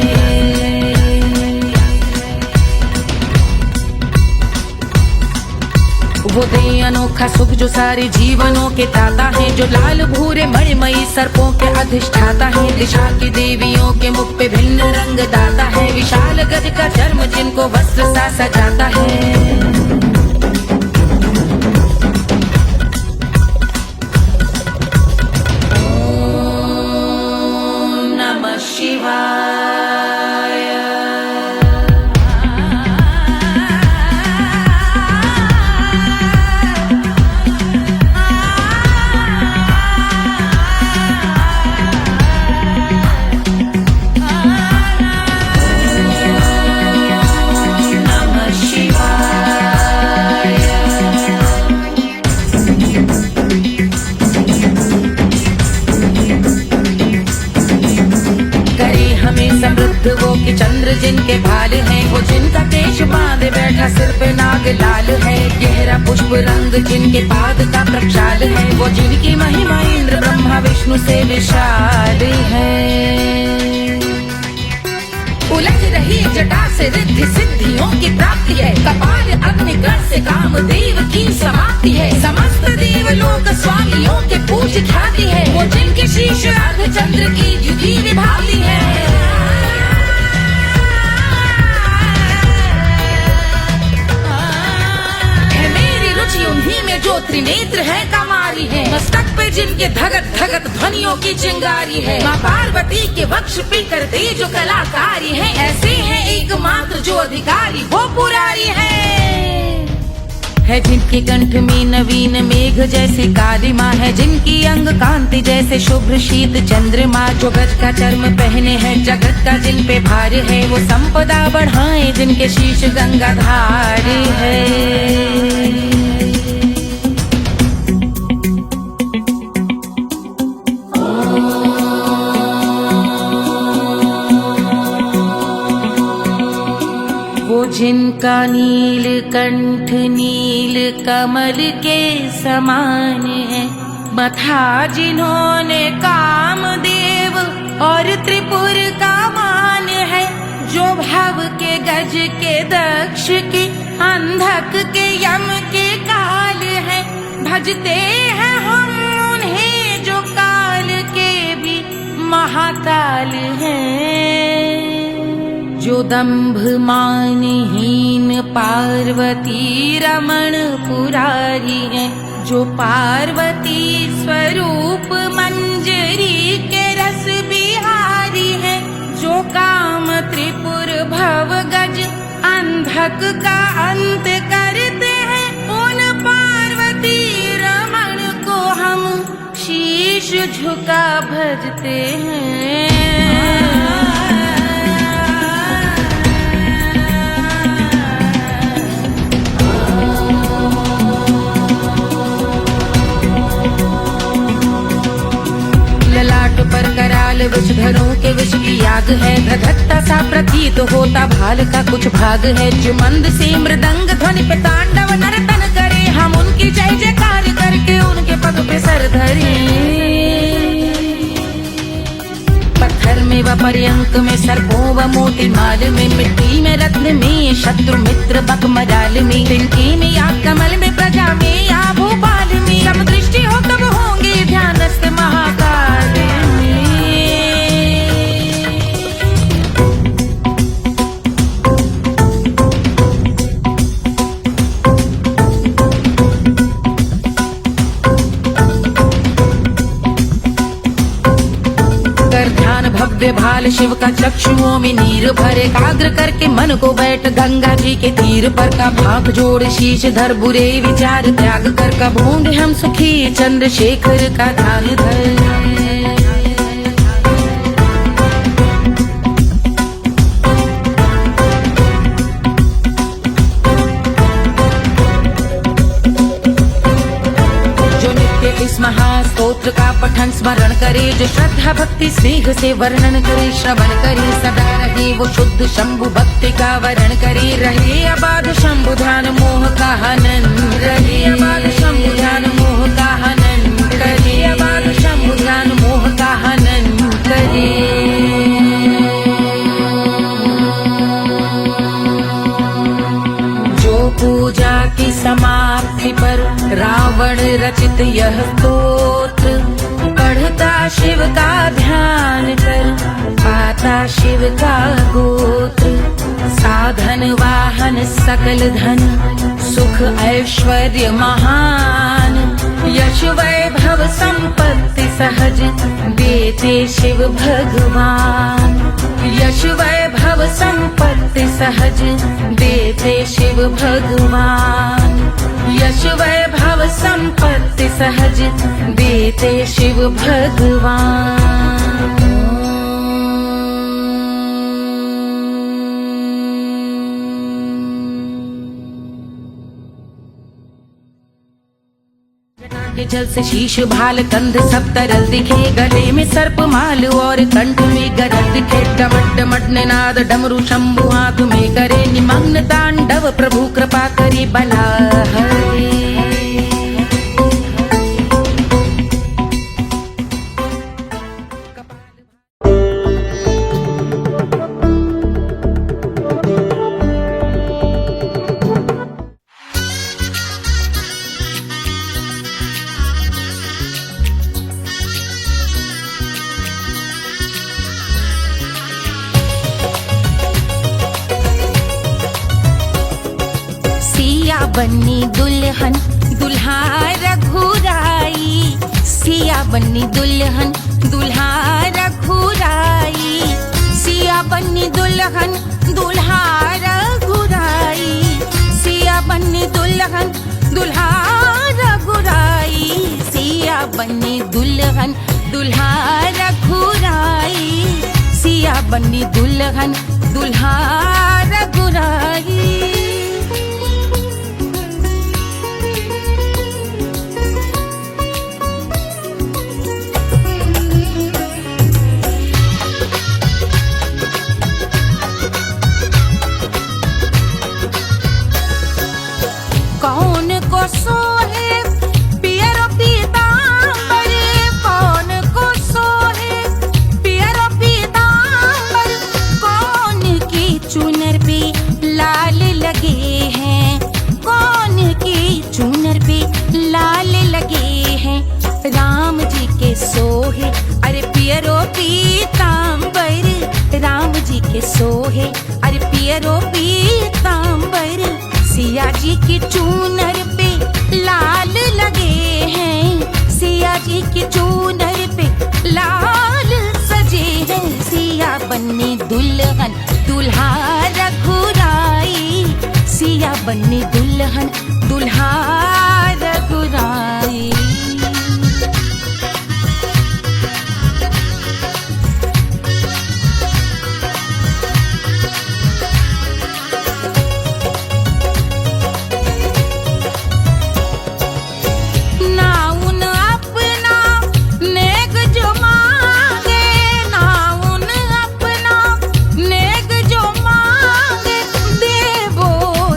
वो दे अनोखा सुख जो सारे जीवनों के दाता है, जो लाल भूरे मणिमयी सर्पों के अधिष्ठाता है, दिशा की देवियों के मुख पे भिन्न रंग दाता है, विशाल गज का चर्म जिनको वस्त्र सा सजाता है। रंग लाल है, गहरा पुष्प रंग जिनके पाद का प्रक्षाल है, वो जिनकी महिमा इंद्र ब्रह्मा विष्णु से विशाल है। उलझ रही जटा से रिद्धि सिद्धियों की प्राप्ति है, कपाल अग्निगण से कामदेव की समाप्ति है, समस्त देवलोक स्वामियों के पूज ख्याति है, वो जिनके शीश अर्धचंद्र की द्युति विभावती है। उन्हीं में जो त्रिनेत्र है कमारी है, मस्तक पे जिनके धगत धगत ध्वनियों की चिंगारी है, माँ पार्वती के वक्ष पे करते जो कलाकारी है, ऐसे हैं एकमात्र जो अधिकारी वो पुरारी है जिनके कंठ में नवीन मेघ जैसे काली माँ है, जिनकी अंग कांति जैसे शुभ्र शीत चंद्रमा, जो गज का चर्म पहने हैं जगत का जिन पे भार है, वो संपदा बढ़ाए जिनके शीश गंगाधार है। जिनका नील कंठ नील कमल के समान है, मथा जिन्होंने कामदेव और त्रिपुर का मान है, जो भव के गज के दक्ष के अंधक के यम के काल है, भजते हैं हम उन्हें जो काल के भी महाकाल हैं, जो दंभ मानहीन पार्वती रमण पुरारी है, जो पार्वती स्वरूप मंजरी के रस बिहारी है, जो काम त्रिपुर भव गज अंधक का अंत करते हैं, उन पार्वती रमण को हम शीश झुका भजते हैं। ललाट पर कराल विषधरों के विष की याग है, धधकता सा प्रतीत होता भाल का कुछ भाग है, जो मंद से मृदंग ध्वनि पे तांडव नर्तन करे, हम उनकी जय जयकार करके उनके पग पे सर धरे। पत्थर में व पर्यंक में सर्पों व मोती माल में, मिट्टी में रत्न में शत्रु मित्र बक मजाल में, तिनके में या कमल में प्रजा में या भोपाल में, सब दृष्टि हो तब होंगे ध्यानस्थ महाकाल में। भव्य भाल शिव का चक्षुओं में नीर भरे, एकाग्र करके मन को बैठ गंगा जी के तीर पर, का भाग जोड़ शीश धर बुरे विचार त्याग कर, कब होंगे हम सुखी चंद्रशेखर का ध्यान धर। इस महास्तोत्र का पठन स्मरण करे, जो श्रद्धा भक्ति स्नेह से वर्णन करे, श्रवण करे सदा रहे वो शुद्ध शंभु भक्ति का वरण करे, रहे अबाध शंभु ध्यान मोह का हनन, रहे अबाध शंभु ध्यान मोह का हनन करे, अबाध शंभु ध्यान मोह का हनन करे। पूजा की समाप्ति पर रावण रचित यह स्तोत्र, पढ़ता शिव का ध्यान कर पाता शिव का गोत्र, साधन वाहन सकल धन सुख ऐश्वर्य महान, यश वैभव संपत्ति सहज देते शिव भगवान, यश वैभव संपत्ति सहज देते शिव भगवान, यश वैभव संपत्ति सहज देते शिव भगवान। के जल से शीश भाल कंध सब तरल दिखे, गले में सर्प माल और कंठ में गरज दिखे। डमट डमट निनाद डमरू शंभु हाथ में करे निमग्न तांडव, प्रभु कृपा करे बला हरे। बन्नी दुल्हन दुल्हा रघुराई, सिया बन्नी दुल्हन दुल्हा रघुराई, सिया बन्नी दुल्हन दुल्हा रघुराई, सिया बन्नी दुल्हन दुल्हा रघुराई, सिया बन्नी दुल्हन दुल्हा रघुराई, सिया बन्नी दुल्हन दुल्हा रघुराई। कौन को सोहे पियरो पीतांबर, कौन को सोहे पियरो पीतांबर, कौन की चुनर पे लाल लगे हैं, कौन की चुनर पे लाल लगे हैं। राम जी के सोहे अरे पियरो पीतांबर, राम जी के सोहे अरे पियरो पीतांबर, सिया जी की चूनर पे लाल लगे हैं, सिया जी की चूनर पे लाल सजे हैं। सिया बन्नी दुल्हन दुल्हा रघुराई, सिया बन्नी दुल्हन दुल्हा रघुराई।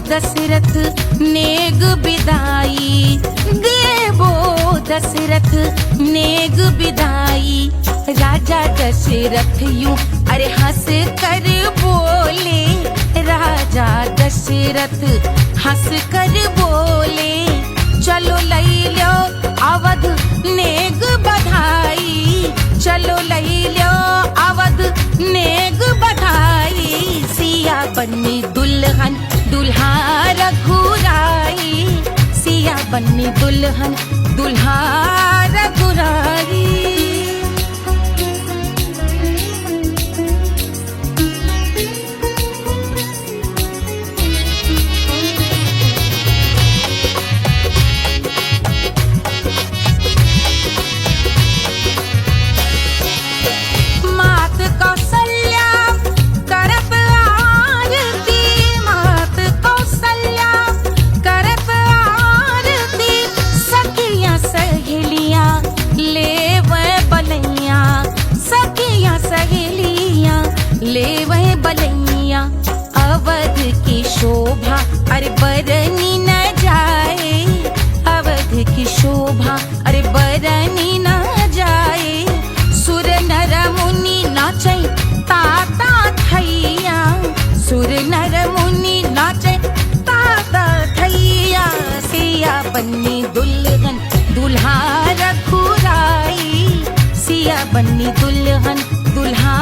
दशरथ नेग बिदाई, देवो दशरथ नेग बिदाई, राजा दशरथ यूं अरे हंस कर बोले, राजा दशरथ हंस कर बोले, चलो लई लो अवध नेग बधाई, चलो लई लो अवध नेग बधाई, सिया बन्नी दुल्हन दुल्हा रघुराई, सिया बन्नी दुल्हन दुल्हा रघुराई। ले वह बलैया अवध की शोभा अरे बरनी न जाए, अवध की शोभा अरे बरनी न जाए, सुर नर मुनि नाचे ताता थैया, सुर नर मुनि नाचे ताता थैया, सिया बन्नी दुल्हन दुल्हा रघुराई, सिया बन्नी दुल्हन दुल्हा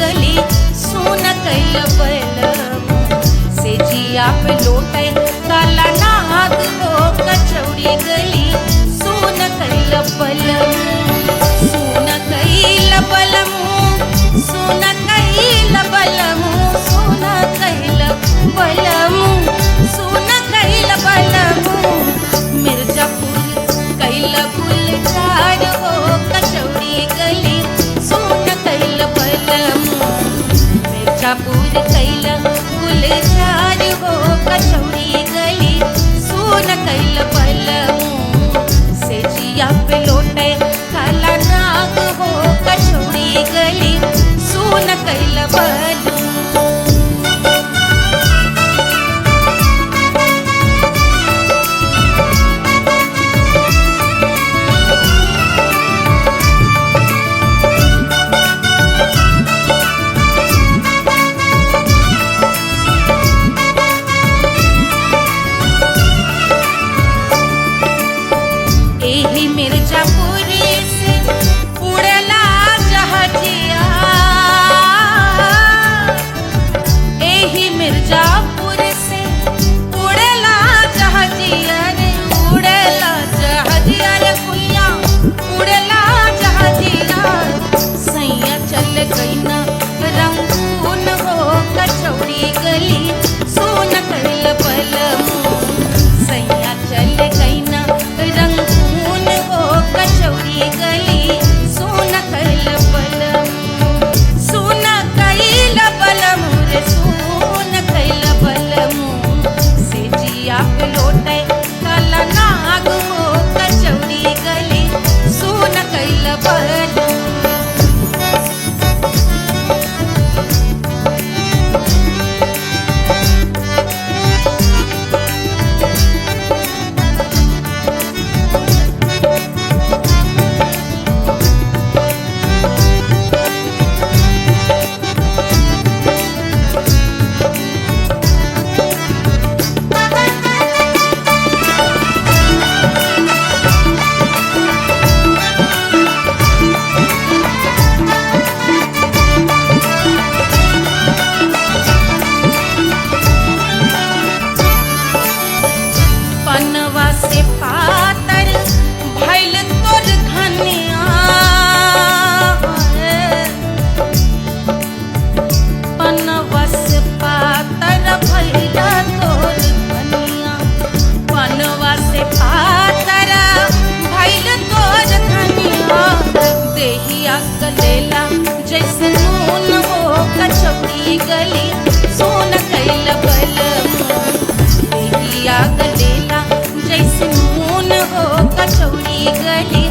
गली सुन कैल बलम से जिया पे लोटे काला नाग हो कचौड़ी गली सुन कैल बलम सुन कैल बलम सुन कैल बलम सुन कैल बलम सुन कैल बलम मिर्जापुर कैल गुलजार हो कचौड़ी गली सुन कैल बलम मिर्जापुर कैल गुलजार हो कचौड़ी गली सुन कैल बलम से जिया पे लोटे काला नाग हो कचौड़ी गली सुन कैल बलम एही मिर्जापुर से उड़ला जहाजिया एही मिर्जापुर से उड़ला जहाजिया रे उड़ला जहाजिया रे कुइया उड़ला जहाजिया सैया चल गई ना रंगून हो कचौड़ी गली सुन कैल बलम सैया चल गई ना रंगून हो कचौड़ी गली सुन कैल बलम सुन कैल बलम रे सुन कैल बलम से जिया पे लोटे काला नाग हो कचौड़ी गली सुन कैल बलम पनवा से पातर भैल तोर धनिया पनवा से पातर भैल तोर धनिया पनवा से पातर भैल तोर धनिया देहिया गलेला जैसे नून हो कचौड़ी गली सोन कैल बलम देहिया गलेला जैसे नून हो कचौड़ी गली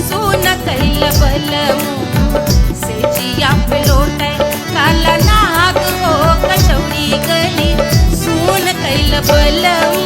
सुन कैल बलम से जिया पे लोटे काला नाग हो कचौड़ी गली सुन कैल बलम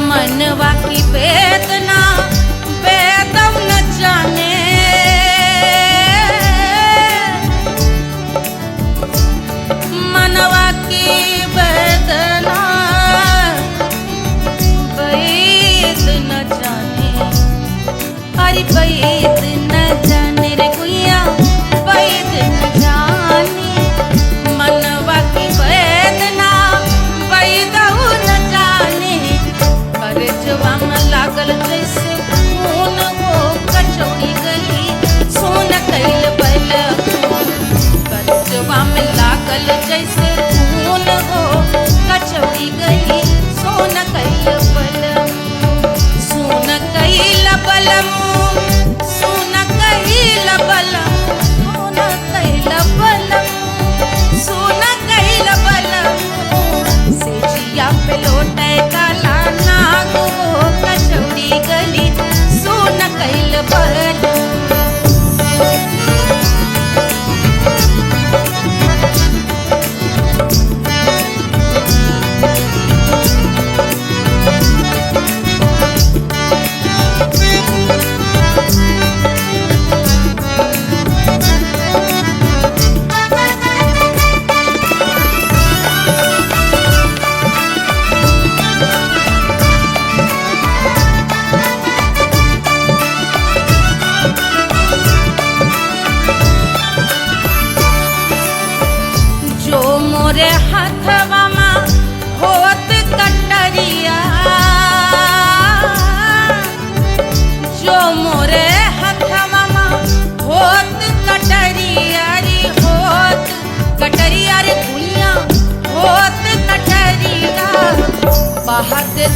मनवा की वेदना वेदम न जाने मनवा की वेदना वेद न जाने अरे वेद न जाने रे गुइया वेद न जाने मनवा की वेदना वेद न जाने करजवा में लागल जैसे खून हो कचौड़ी गली सुन कैल बलम करजवा में लागल जैसे खून हो कचौड़ी गली सुन कैल बलम सुन कैल बलम सुन कैल बलम सुन कैल बलम सुन कैल बलम से जिया पे लोटे काला नाग हो कचौड़ी गली सुन कैल बलम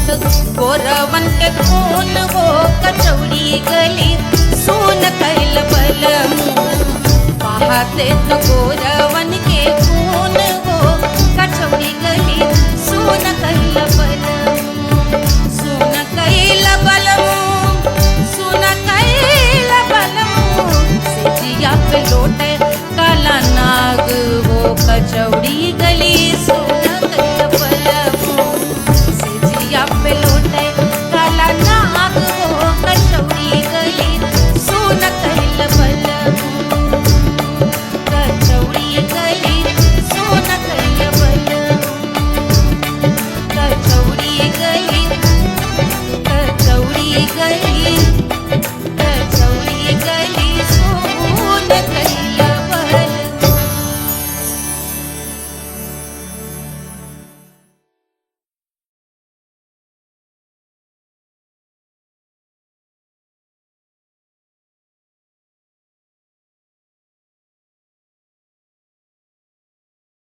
तो गोरवन के खून हो कचौड़ी गली सोन कैल बलम पाते तो गोरवन के